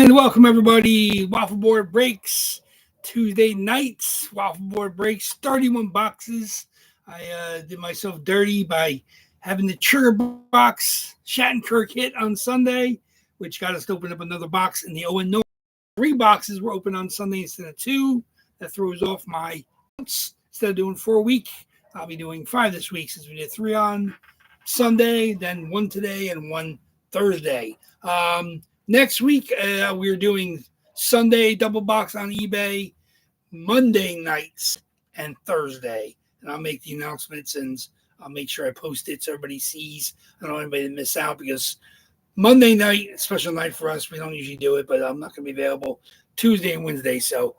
And welcome everybody. Waffle board breaks Tuesday nights. Waffle board breaks 31 boxes. I did myself dirty by having the Sugar Box Shattenkirk hit on Sunday, which got us to open up another box in the 0-0. 3 boxes were open on Sunday instead of 2. That throws off my counts. Instead of doing 4 a week, I'll be doing 5 this week since we did 3 on Sunday, then 1 today and 1 Thursday. Next week, we're doing Sunday double box on eBay, Monday nights, and Thursday. And I'll make the announcements and I'll make sure I post it so everybody sees. I don't want anybody to miss out because Monday night, special night for us. We don't usually do it, but I'm not going to be available Tuesday and Wednesday. So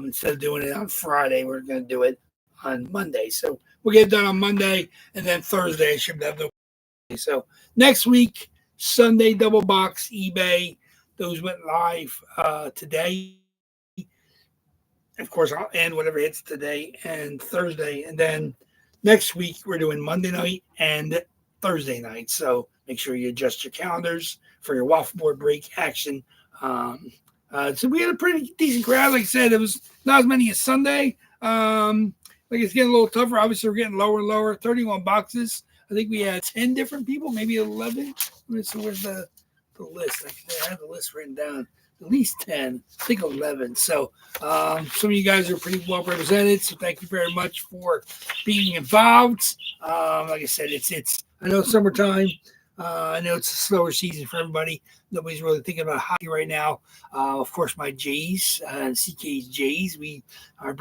instead of doing it on Friday, we're going to do it on Monday. So we'll get it done on Monday, and then Thursday I should have no. So next week, Sunday double box eBay. Those went live today. Of course, I'll end whatever hits today and Thursday. And then next week, we're doing Monday night and Thursday night. So make sure you adjust your calendars for your waffle board break action. So we had a pretty decent crowd. Like I said, it was not as many as Sunday. Like it's getting a little tougher. Obviously, we're getting lower and lower. 31 boxes. I think we had 10 different people, maybe 11. So where's the list? I have the list written down. At least 10. I think 11. So some of you guys are pretty well represented. So thank you very much for being involved. Like I said, it's. I know it's summertime. I know it's a slower season for everybody. Nobody's really thinking about hockey right now. Of course, my Jays, CK's Jays, we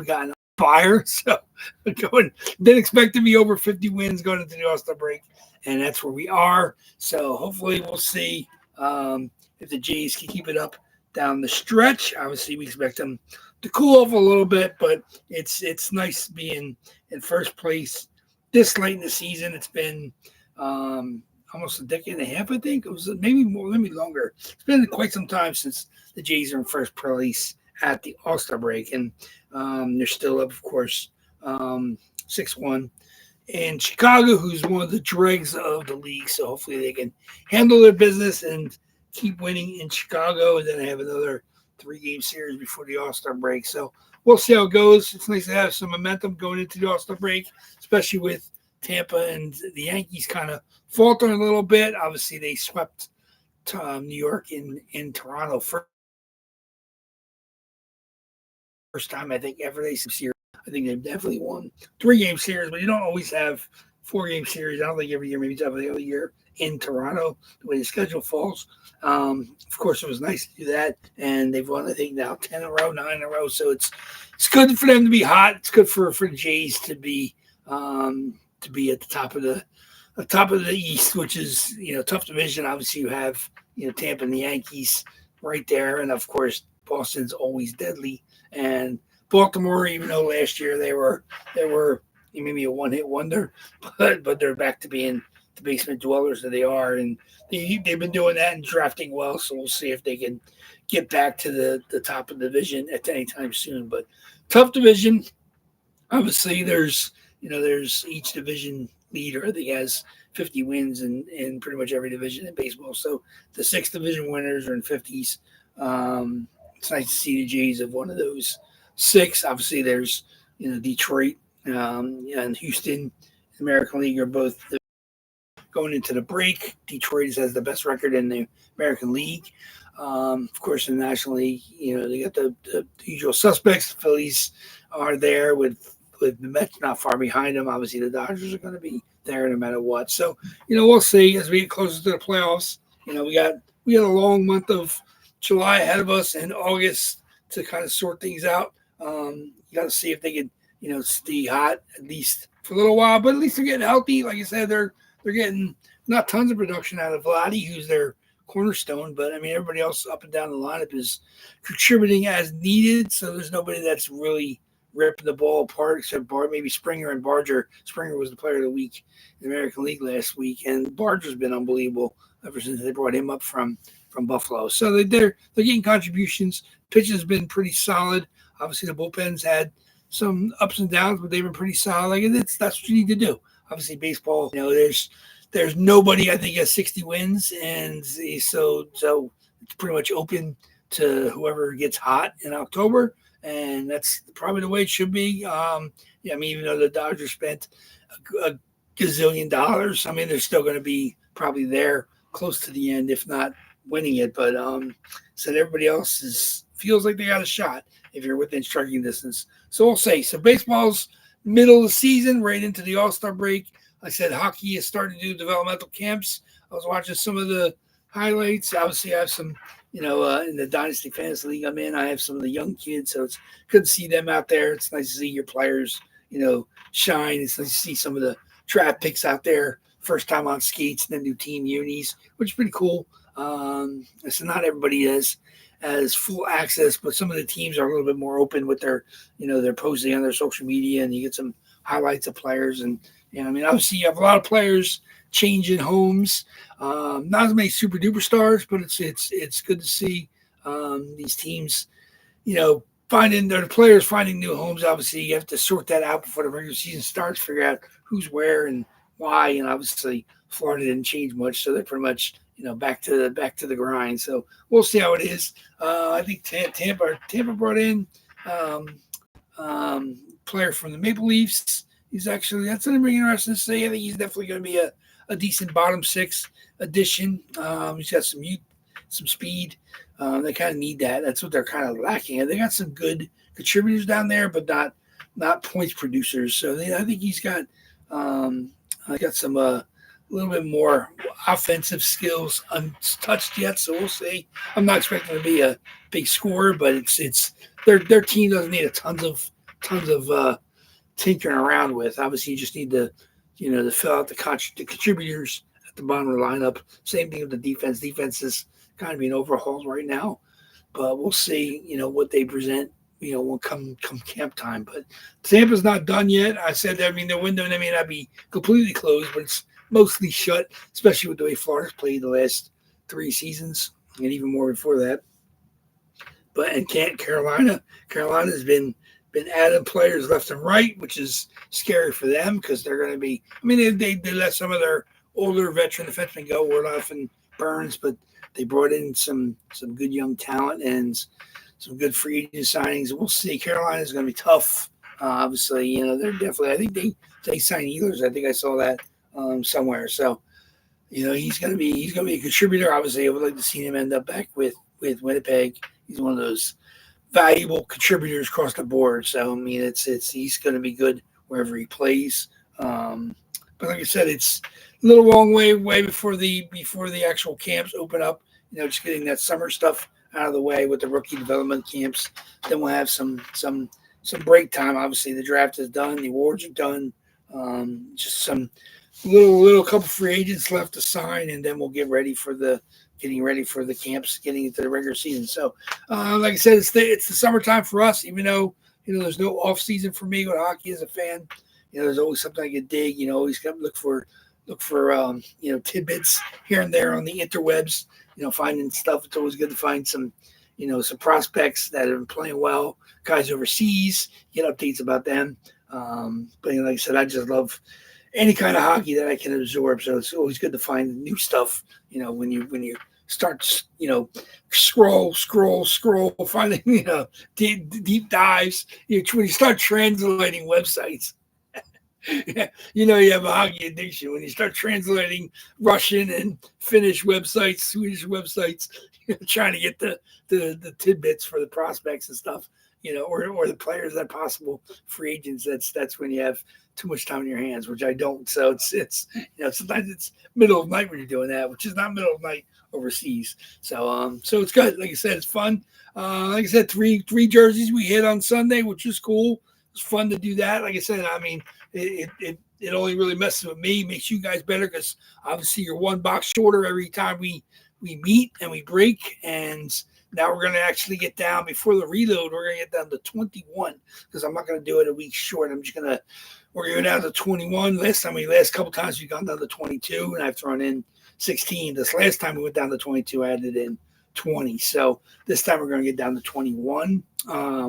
gotten fire. So didn't expect to be over 50 wins going into the All-Star break, and that's where we are. So hopefully we'll see if the Jays can keep it up down the stretch. Obviously, we expect them to cool off a little bit, but it's nice being in first place this late in the season. It's been almost a decade and a half, I think. It was maybe more, maybe longer. It's been quite some time since the Jays are in first place at the All-Star break, and they're still up, of course, 6-1 in Chicago, who's one of the dregs of the league. So hopefully they can handle their business and keep winning in Chicago, and then they have another 3-game series before the All-Star break. So we'll see how it goes. It's nice to have some momentum going into the All-Star break, especially with Tampa and the Yankees kind of faltering a little bit. Obviously, they swept New York in Toronto first time I think ever they series. I think they've definitely won 3-game series, but you don't always have 4-game series. I don't think every year, maybe it's every other year in Toronto, the way the schedule falls. Of course, it was nice to do that, and they've won, I think, now 10 in a row, 9 in a row. So it's good for them to be hot. It's good for the Jays to be at the top of the East, which is tough division. Obviously, you have Tampa and the Yankees right there, and of course, Boston's always deadly. And Baltimore, even though last year they were maybe a one-hit wonder, but they're back to being the basement dwellers that they are, and they've been doing that and drafting well. So we'll see if they can get back to the top of the division at any time soon. But tough division. Obviously, there's each division leader, I think, has 50 wins in pretty much every division in baseball. So the 6 division winners are in 50s. It's nice to see the Jays of one of those 6. Obviously, there's Detroit and Houston, the American League are both going into the break. Detroit has the best record in the American League. Of course, in the National League, they got the usual suspects. The Phillies are there with the Mets not far behind them. Obviously, the Dodgers are going to be there no matter what. So, we'll see as we get closer to the playoffs. We got a long month of July ahead of us and August to kind of sort things out. You got to see if they can, stay hot at least for a little while, but at least they're getting healthy. Like I said, they're getting not tons of production out of Vladdy, who's their cornerstone, but I mean, everybody else up and down the lineup is contributing as needed. So there's nobody that's really ripping the ball apart except maybe Springer and Barger. Springer was the player of the week in the American League last week, and Barger's been unbelievable ever since they brought him up from Buffalo. So they're getting contributions. Pitching has been pretty solid. Obviously, the bullpen's had some ups and downs, but they've been pretty solid. And that's what you need to do. Obviously, baseball, there's nobody I think has 60 wins, and so it's pretty much open to whoever gets hot in October, and that's probably the way it should be. Yeah, I mean, even though the Dodgers spent a gazillion dollars, I mean, they're still going to be probably there close to the end, if not winning it. But so everybody else feels like they got a shot if you're within striking distance. So we'll say. So baseball's middle of the season, right into the All-Star break. I said hockey is starting to do developmental camps. I was watching some of the highlights. Obviously, I have some, in the Dynasty Fantasy League I'm in, I have some of the young kids, so it's good to see them out there. It's nice to see your players, shine. It's nice to see some of the draft picks out there, first time on skates, and then new team unis, which is pretty cool. So not everybody has full access, but some of the teams are a little bit more open with their, they're posting on their social media, and you get some highlights of players. And I mean, obviously you have a lot of players changing homes. Not as many super duper stars, but it's good to see these teams, finding their players finding new homes. Obviously, you have to sort that out before the regular season starts, figure out who's where and why. And obviously, Florida didn't change much, so they're pretty much back to the grind. So we'll see how it is. I think Tampa brought in player from the Maple Leafs. That's something really interesting to say. I think he's definitely going to be a decent bottom six addition. He's got some speed. They kind of need that. That's what they're kind of lacking. And they got some good contributors down there, but not points producers. So I think he's got some a little bit more offensive skills untouched yet. So we'll see. I'm not expecting to be a big scorer, but it's their team doesn't need a tons of tinkering around with. Obviously, you just need to fill out the contributors at the bottom of the lineup. Same thing with the defense. Defense is kind of being overhauled right now, but we'll see. What they present. Will come camp time. But Tampa's not done yet. I said that. I mean, the window may not be completely closed, but it's mostly shut, especially with the way Florida's played the last 3 seasons and even more before that. But and Carolina's been adding players left and right, which is scary for them because they're going to be. I mean, they let some of their older veteran defensemen go, Warloff and Burns, but they brought in some good young talent and some good free agent signings. We'll see. Carolina's going to be tough. Obviously, they're definitely. I think they signed Ehlers. I think I saw that somewhere. So, he's going to be a contributor. Obviously, I would like to see him end up back with Winnipeg. He's one of those valuable contributors across the board. So, I mean, he's going to be good wherever he plays. But like I said, it's a little long way before the actual camps open up. Just getting that summer stuff out of the way with the rookie development camps. Then we'll have some break time. Obviously, the draft is done. The awards are done. Just some little couple free agents left to sign, and then we'll getting ready for the camps, getting into the regular season. So, like I said, it's the summertime for us. Even though there's no off season for me with hockey as a fan. There's always something I can dig. Always got to look for tidbits here and there on the interwebs. Finding stuff. It's always good to find some prospects that are playing well, guys overseas, get updates about them. But like I said, I just love any kind of hockey that I can absorb. So it's always good to find new stuff. When you start, scroll, finding, deep dives. When you start translating websites. You have a hockey addiction when you start translating Russian and Finnish websites, Swedish websites, trying to get the tidbits for the prospects and stuff, or the players that possible free agents. That's when you have too much time in your hands, which I don't. So it's sometimes it's middle of night when you're doing that, which is not middle of night overseas. So it's good. Like I said, it's fun. Like I said, three jerseys we hit on Sunday, which is cool. It's fun to do that. Like I said, I mean, it only really messes with me, makes you guys better because obviously you're one box shorter every time we meet and we break. And now we're going to actually get down before the reload. We're going to get down to 21 because I'm not going to do it a week short. We're going down to 21. Last couple times we've gone down to 22 and I've thrown in 16. This last time we went down to 22, I added in 20. So this time we're going to get down to 21,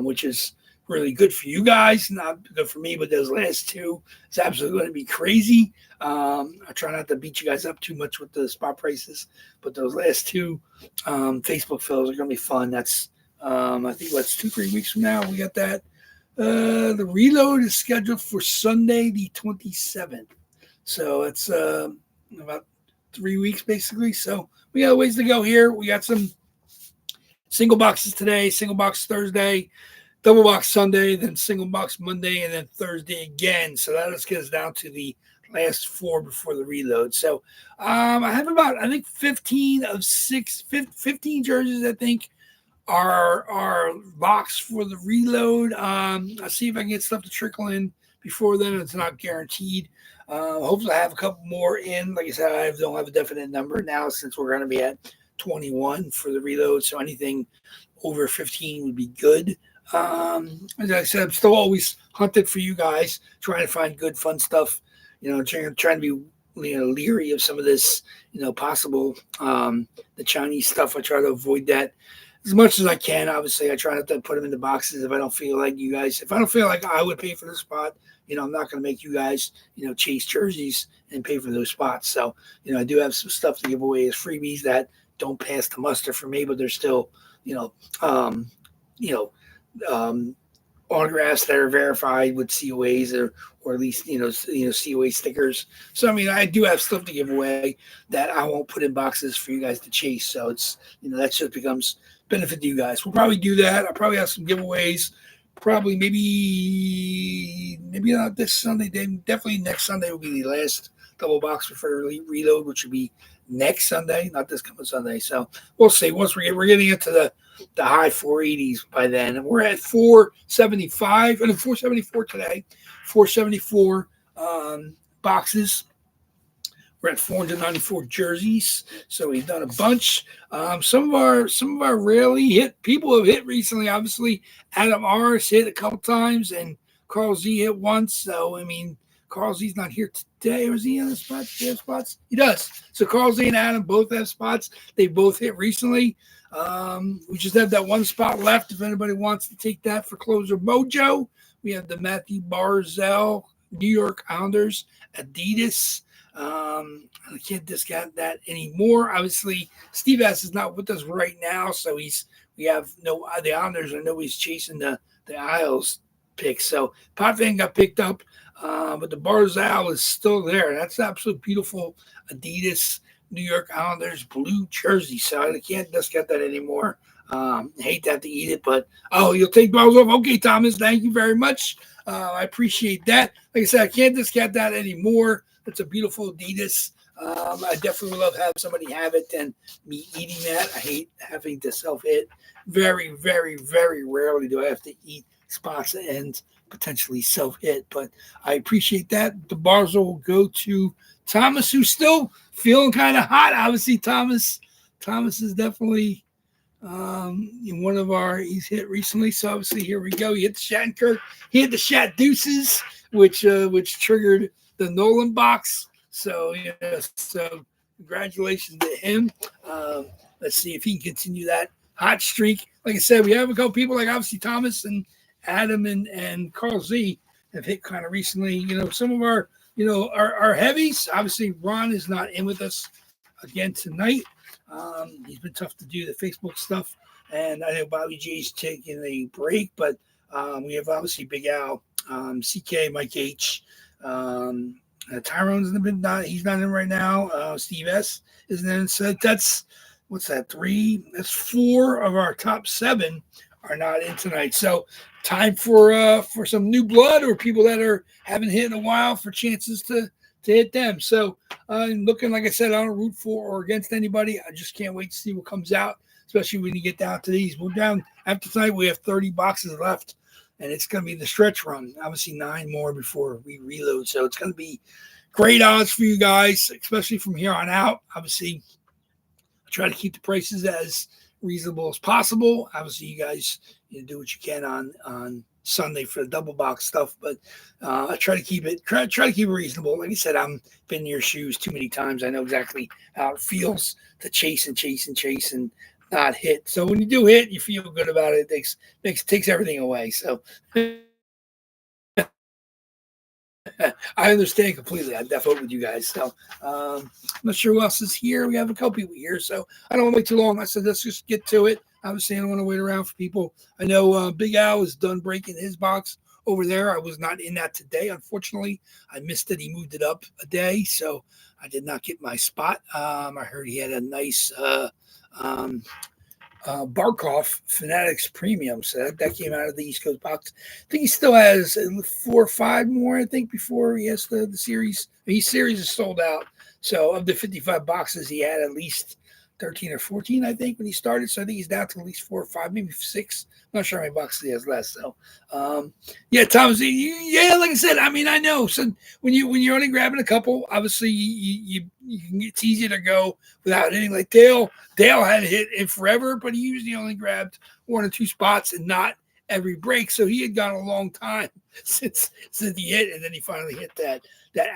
which is really good for you guys, not good for me. But those last two is absolutely going to be crazy. I try not to beat you guys up too much with the spot prices, but those last two Facebook fills are going to be fun. That's I think what's 2-3 weeks from now we got that. The reload is scheduled for Sunday the 27th, so it's about 3 weeks basically. So we got a ways to go here. We got some single boxes today, single box Thursday, double box Sunday, then single box Monday, and then Thursday again. So that just gets us down to the last 4 before the reload. So I have about, I think, 15 jerseys, I think, are boxed for the reload. I'll see if I can get stuff to trickle in before then. It's not guaranteed. Hopefully I have a couple more in. Like I said, I don't have a definite number now since we're going to be at 21 for the reload. So anything over 15 would be good. As I said, I'm still always hunted for you guys, trying to find good, fun stuff. Trying to be leery of some of this, possible the Chinese stuff. I try to avoid that as much as I can. Obviously, I try not to put them in the boxes if I don't feel like you guys. If I don't feel like I would pay for the spot, I'm not going to make you guys, chase jerseys and pay for those spots. So, I do have some stuff to give away as freebies that don't pass the muster for me, but they're still, autographs that are verified with COAs or at least COA stickers. So I do have stuff to give away that I won't put in boxes for you guys to chase. So it's that just becomes benefit to you guys. We'll probably do that. I'll probably have some giveaways. Probably maybe not this Sunday. Definitely next Sunday will be the last double box for the reload, which will be next Sunday, not this coming Sunday. So we'll see. Once we're getting into the high 480s by then, and we're at 475 and 474 today. 474 boxes. We're at 494 jerseys, so we've done a bunch. Some of our rarely hit people have hit recently. Obviously, Adam R has hit a couple times, and Carl Z hit once. So Carl Z's not here today. Or is he on the spot? Does he have spots? He does. So Carl Z and Adam both have spots. They both hit recently. We just have that one spot left. If anybody wants to take that for Closer Mojo, we have the Matthew Barzell New York Islanders Adidas. I can't discount that anymore. Obviously, Steve S is not with us right now, so the Islanders are nobody's chasing the Isles pick. So Potvin got picked up, but the Barzal is still there. That's absolute beautiful Adidas New York Islanders blue jersey. So I can't discount that anymore. Hate to have to eat it, but you'll take balls off. Okay, Thomas, thank you very much. I appreciate that. Like I said, I can't discount that anymore. It's a beautiful Adidas. I definitely would love to have somebody have it and me eating that. I hate having to self-hit. Very, very, very rarely do I have to eat spots and potentially self-hit, but I appreciate that. The bars will go to Thomas, who's still feeling kind of hot. Obviously, Thomas is definitely one of he's hit recently. So obviously, here we go. He hit the Shattenkirk. He hit the Shat Deuces, which triggered the Nolan box. So so congratulations to him. Let's see if he can continue that hot streak. Like I said, we have a couple people like obviously Thomas and Adam and Carl Z have hit kind of recently. Some of our our heavies. Obviously, Ron is not in with us again tonight. He's been tough to do the Facebook stuff, and I know Bobby J's taking a break, but we have obviously Big Al, CK, Mike H. Tyrone's he's not in right now. Steve S isn't in. So that's what's that? 3. That's 4 of our top 7 are not in tonight. So time for some new blood or people that haven't hit in a while for chances to hit them. So looking, like I said, I don't root for or against anybody. I just can't wait to see what comes out, especially when you get down to these. We're down after tonight. We have 30 boxes left. And it's going to be the stretch run. Obviously, 9 more before we reload. So it's going to be great odds for you guys, especially from here on out. Obviously, I try to keep the prices as reasonable as possible. Obviously, you guys do what you can on Sunday for the double box stuff, but I try to keep it reasonable. Like I said, I've been in your shoes too many times. I know exactly how it feels to chase and not hit. So when you do hit, you feel good about it. It takes everything away. So I understand completely. I definitely with you guys. So I'm not sure who else is here. We have a couple people here, so I don't want to wait too long. I said let's just get to it. Obviously, I don't want to wait around for people. I know Big Al is done breaking his box over there. I was not in that today, unfortunately. I missed it. He moved it up a day, so I did not get my spot. I heard he had a nice um, Barkov Fanatics Premium. So that came out of the East Coast box. I think he still has 4 or 5 more, I think, before he has the series. His series is sold out. So of the 55 boxes, he had at least 13 or 14, I think, when he started. So I think he's down to at least 4 or 5, maybe 6. I'm not sure how many boxes he has left. So, yeah, Thomas, yeah, like I said, I mean, I know. So when you're only grabbing a couple, obviously it's easier to go without hitting. Like Dale had hit it forever, but he usually only grabbed 1 or 2 spots and not every break. So he had gone a long time since he hit, and then he finally hit that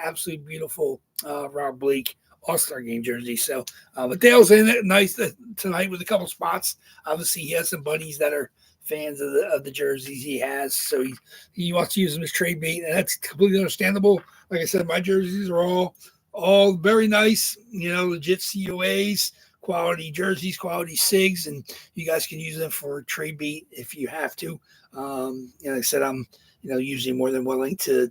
absolutely beautiful Rob Blake All-Star Game jersey. So, but Dale's in it nice tonight with a couple spots. Obviously, he has some buddies that are fans of the jerseys he has, so he wants to use them as trade bait, and that's completely understandable. Like I said, my jerseys are all very nice, legit COAs, quality jerseys, quality SIGs, and you guys can use them for trade bait if you have to. Like I said, I'm usually more than willing to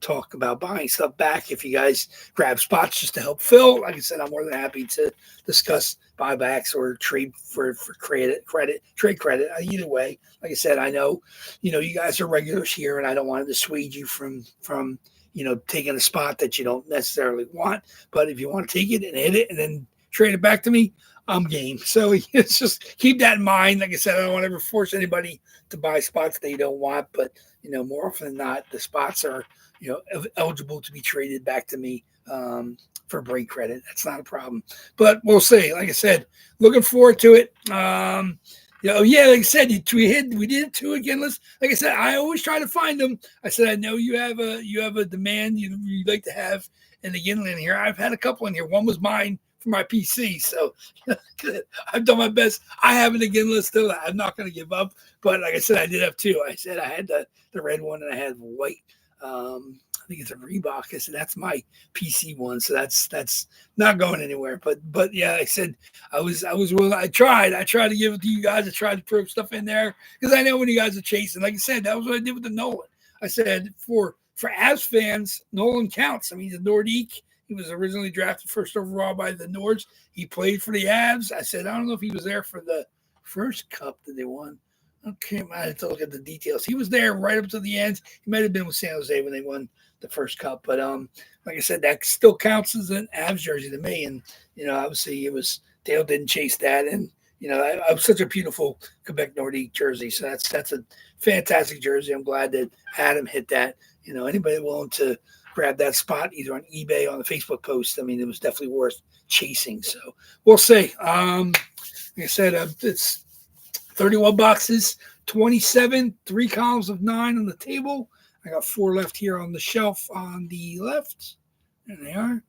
talk about buying stuff back if you guys grab spots just to help fill. Like I said, I'm more than happy to discuss buybacks or trade for trade credit. Either way, like I said, I know you guys are regulars here, and I don't want to dissuade you from taking a spot that you don't necessarily want. But if you want to take it and hit it and then trade it back to me, I'm game. So it's just keep that in mind. Like I said, I don't want to ever force anybody to buy spots they don't want, but more often than not, the spots are eligible to be traded back to me for break credit. That's not a problem. But we'll see. Like I said, looking forward to it. Yeah, like I said, we did 2 again. Like I said, I always try to find them. I said, I know you have a demand you'd like to have in the inland here. I've had a couple in here. One was mine for my PC, so I've done my best. I have an again list still. I'm not going to give up. But like I said, I did have 2. I said I had the red one and I had white. I think it's a Reebok. I said that's my PC one, so that's not going anywhere. But yeah, I said I was willing. I tried to give it to you guys. I tried to throw stuff in there because I know when you guys are chasing. Like I said, that was what I did with the Nolan. I said for Avs fans, Nolan counts. I mean, the Nordique. He was originally drafted first overall by the Nords. He played for the Avs. I said I don't know if he was there for the first cup that they won. Okay, I had to look at the details. He was there right up to the end. He might have been with San Jose when they won the first cup, but like I said, that still counts as an Avs jersey to me. And obviously, it was Dale didn't chase that, and I was such a beautiful Quebec Nordique jersey. So that's a fantastic jersey. I'm glad that Adam hit that. Anybody willing to grab that spot either on eBay or on the Facebook post, I mean, it was definitely worth chasing. So we'll see. Like I said, it's 31 boxes, 27, 3 columns of 9 on the table. I got 4 left here on the shelf on the left. There they are.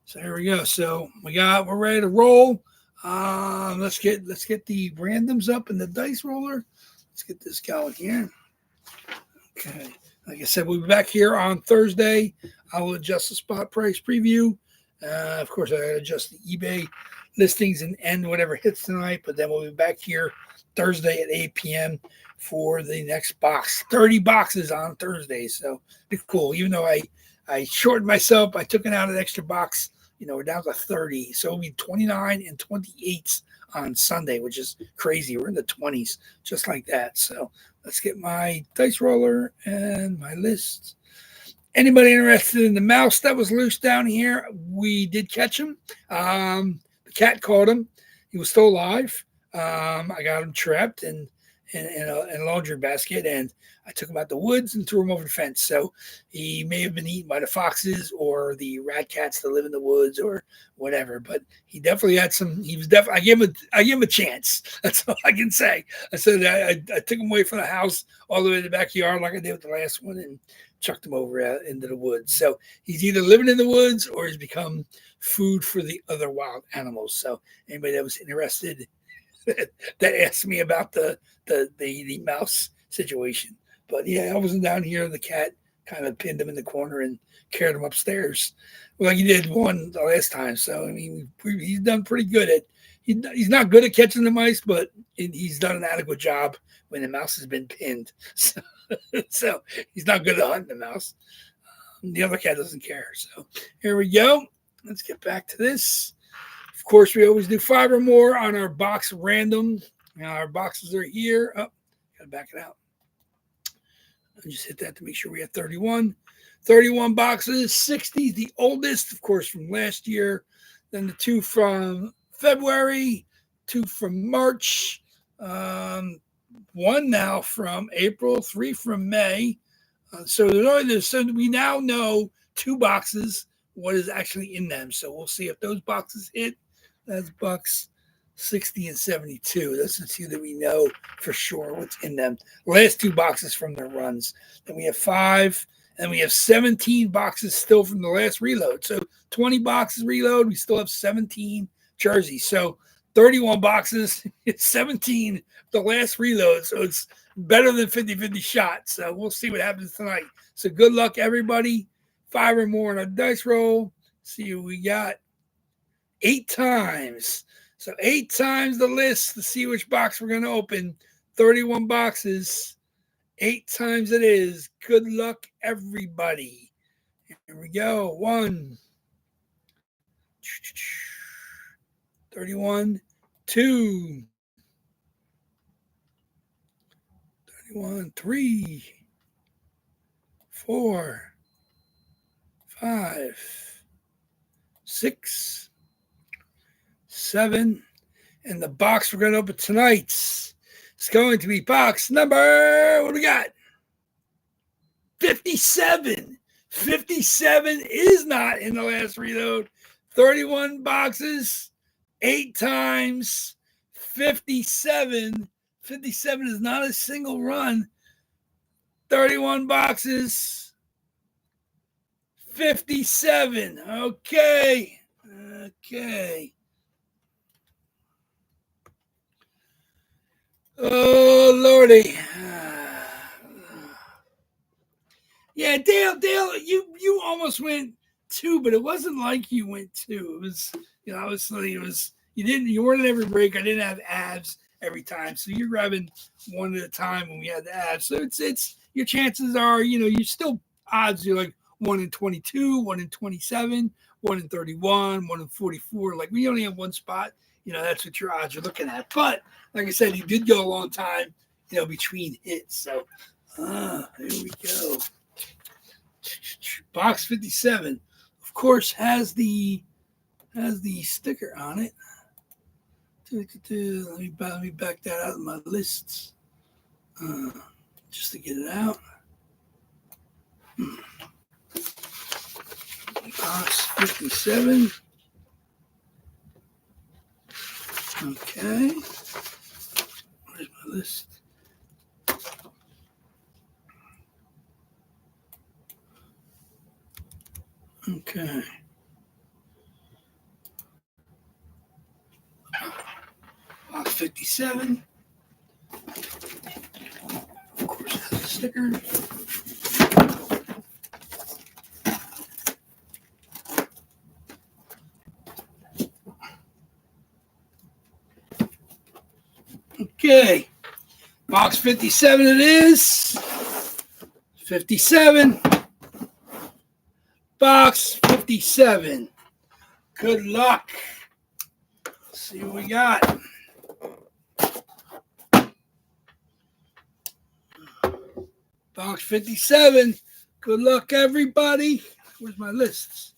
So here we go. So we're ready to roll. Let's get the randoms up in the dice roller. Let's get this going here. Okay. Like I said, we'll be back here on Thursday. I will adjust the spot price preview. Of course, I adjust the eBay listings and end whatever hits tonight, but then we'll be back here Thursday at 8 p.m. for the next box. 30 boxes on Thursday, so it's cool. Even though I shortened myself, I took it out an extra box. We're down to 30, so it'll be 29 and 28 on Sunday, which is crazy. We're in the 20s, just like that. So let's get my dice roller and my list. Anybody interested in the mouse that was loose down here? We did catch him. The cat caught him. He was still alive. I got him trapped in a laundry basket, and I took him out the woods and threw him over the fence. So he may have been eaten by the foxes or the rat cats that live in the woods or whatever. But he definitely had some. He was definitely. I gave him a chance. That's all I can say. I said I took him away from the house all the way to the backyard, like I did with the last one, and chucked him over into the woods. So he's either living in the woods or he's become food for the other wild animals. So anybody that was interested that asked me about the mouse situation. But yeah, I wasn't down here. The cat kind of pinned him in the corner and carried him upstairs, like he did one the last time. So I mean, he's done pretty good at. He's not good at catching the mice, but he's done an adequate job when the mouse has been pinned. So, so he's not good at hunting the mouse. The other cat doesn't care. So here we go. Let's get back to this. Of course, we always do 5 or more on our box random. Now our boxes are here. Oh, gotta back it out. I just hit that to make sure we have 31. 31 boxes, 60, the oldest, of course, from last year. Then the 2 from February, 2 from March, 1 now from April, 3 from May. So we now know 2 boxes, what is actually in them. So we'll see if those boxes hit. That's box 60 and 72. That's the 2 that we know for sure what's in them. Last 2 boxes from their runs. Then we have 5, and we have 17 boxes still from the last reload. So 20 boxes reload. We still have 17 jerseys. So 31 boxes, it's 17 the last reload. So it's better than 50-50 shots. So we'll see what happens tonight. So good luck, everybody. 5 or more on a dice roll. See what we got. 8 times. So 8 times the list to see which box we're going to open. 31 boxes. 8 times it is. Good luck, everybody. Here we go. 1. 31. 2. 31. 3. 4. 5. 6. 7. And the box we're going to open tonight is going to be box number, what do we got? 57. 57 is not in the last reload. 31 boxes, 8 times, 57. 57 is not a single run. 31 boxes, 57. Okay. Okay. Oh, Lordy. Yeah, Dale, you almost went 2, but it wasn't like you went 2. It was, obviously it was, you weren't at every break. I didn't have abs every time. So you're grabbing 1 at a time when we had the abs. So it's your chances are, you're still odds. You're like 1 in 22, 1 in 27, 1 in 31, 1 in 44. Like we only have 1 spot. That's what your odds are looking at. But like I said, you did go a long time, between hits. So here we go. Box 57, of course, has the sticker on it. Let me back that out of my lists, just to get it out. Box 57. Okay. Where's my list? Okay. Box 57. Of course, it has a sticker. Okay. Box 57 it is. 57. Box 57. Good luck. Let's see what we got. Box 57. Good luck, everybody. Where's my lists?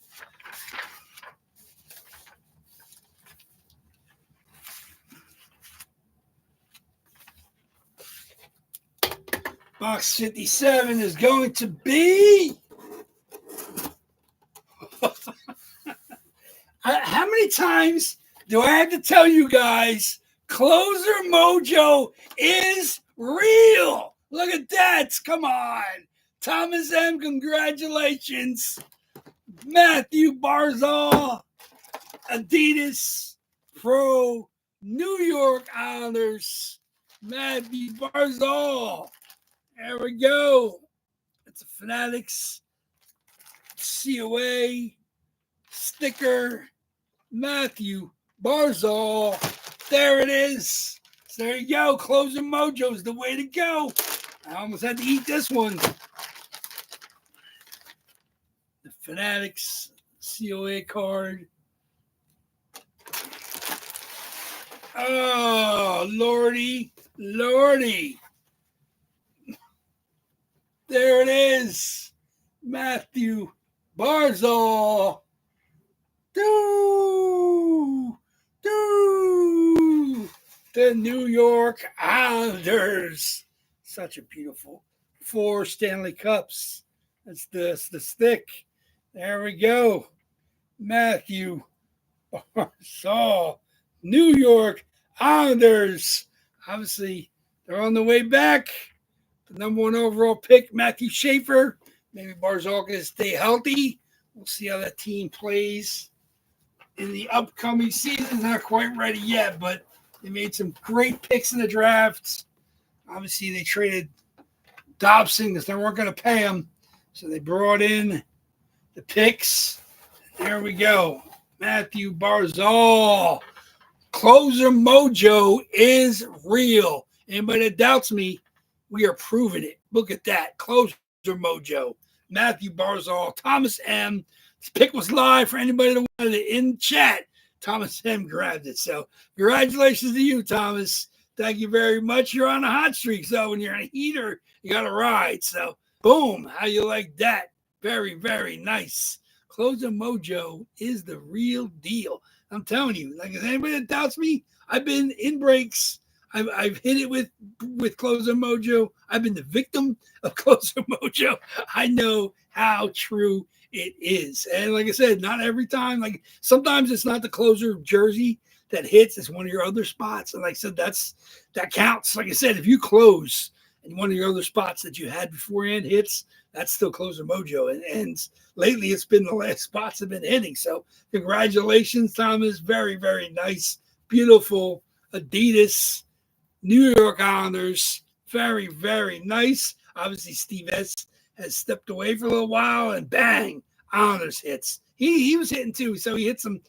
Box 57 is going to be... How many times do I have to tell you guys Closer Mojo is real? Look at that. Come on. Thomas M., congratulations. Matthew Barzal, Adidas Pro New York Islanders, Matthew Barzal. There we go. It's a Fanatics COA sticker. Matthew Barzal. There it is. So there you go. Closing Mojo's the way to go. I almost had to eat this one. The Fanatics COA card. Oh, Lordy, Lordy. There it is. Matthew Barzal. The New York Islanders. Such a beautiful 4 Stanley Cups. That's the stick. There we go. Matthew Barzal. New York Islanders. Obviously, they're on the way back. The number 1 overall pick, Matthew Schaefer. Maybe Barzal can stay healthy. We'll see how that team plays in the upcoming season. Not quite ready yet, but they made some great picks in the drafts. Obviously, they traded Dobson because they weren't going to pay him. So they brought in the picks. There we go. Matthew Barzal. Closer mojo is real. Anybody that doubts me, we are proving it. Look at that. Closer mojo. Matthew Barzal. Thomas M. This pick was live for anybody that wanted it in chat. Thomas M. grabbed it. So congratulations to you, Thomas. Thank you very much. You're on a hot streak. So when you're on a heater, you got to ride. So boom. How you like that? Very, very nice. Closer mojo is the real deal. I'm telling you, like, if anybody that doubts me, I've been in breaks. I've hit it with Closer Mojo. I've been the victim of Closer Mojo. I know how true it is. And like I said, not every time. Like sometimes it's not the closer jersey that hits. It's one of your other spots. And like I said, that counts. Like I said, if you close and one of your other spots that you had beforehand hits, that's still Closer Mojo. And lately it's been the last spots have been hitting. So congratulations, Thomas. Very, very nice. Beautiful Adidas New York Islanders. Very, very nice. Obviously, Steve S has stepped away for a little while, and bang, Islanders hits. He was hitting too, so he hit some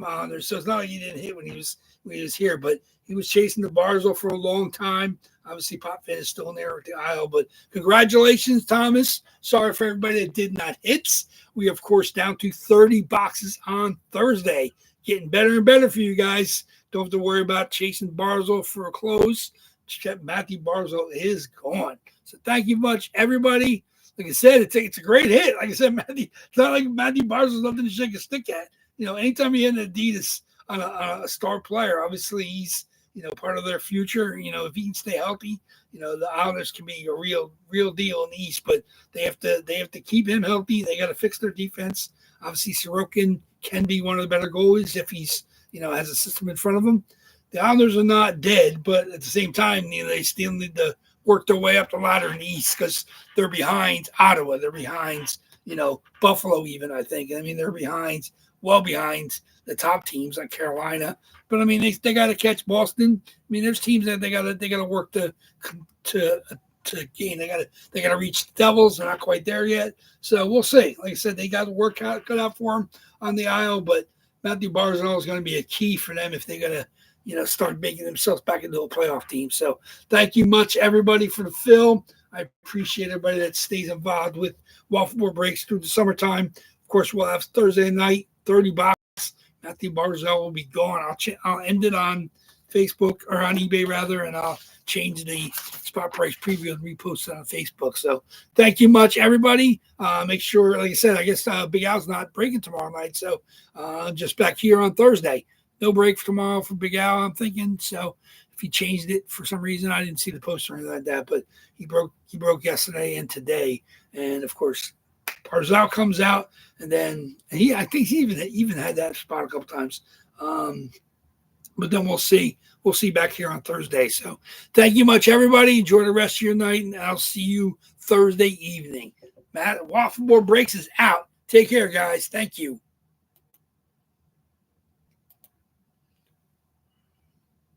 Islanders. So it's not like he didn't hit when he was here, but he was chasing the Barzal for a long time. Obviously, Pop Fan is still in there with the aisle, but congratulations, Thomas. Sorry for everybody that did not hit. We, of course, down to 30 boxes on Thursday. Getting better and better for you guys. Don't have to worry about chasing Barzal for a close. Matthew Barzal is gone. So thank you much, everybody. Like I said, it's a great hit. Like I said, it's not like Matthew Barzal's nothing to shake a stick at. You know, anytime you hit an Adidas on a star player, obviously he's, you know, part of their future. You know, if he can stay healthy, you know, the Islanders can be a real deal in the East, but they have to keep him healthy. They got to fix their defense. Obviously, Sorokin can be one of the better goalies if he's, you know, has a system in front of him. The Islanders are not dead, but at the same time, you know, they still need to work their way up the ladder in the East because they're behind Ottawa. They're behind, you know, Buffalo even, I think. I mean, they're behind, well behind the top teams like Carolina. But, I mean, they got to catch Boston. I mean, there's teams that they got to work to gain. They got to reach the Devils. They're not quite there yet. So we'll see. Like I said, they got to work cut out for them on the aisle, but Matthew Barzal is going to be a key for them if they're going to, you know, start making themselves back into a playoff team. So thank you much, everybody, for the film. I appreciate everybody that stays involved with WAFFLEBOARD breaks through the summertime. Of course, we'll have Thursday night, 30 boxes. Matthew Barzal will be gone. I'll end it on Facebook or on eBay rather, and I'll change the spot price preview and repost it on Facebook. So thank you much, everybody. Make sure, like I said, I guess Big Al's not breaking tomorrow night. So just back here on Thursday. No break for tomorrow for Big Al, I'm thinking. So if he changed it for some reason, I didn't see the post or anything like that, but he broke yesterday and today. And of course, Barzal comes out, and then I think he even had that spot a couple times. But then we'll see. We'll see back here on Thursday. So thank you much, everybody. Enjoy the rest of your night, and I'll see you Thursday evening. Matt, WAFFLEBOARD Breaks is out. Take care, guys. Thank you.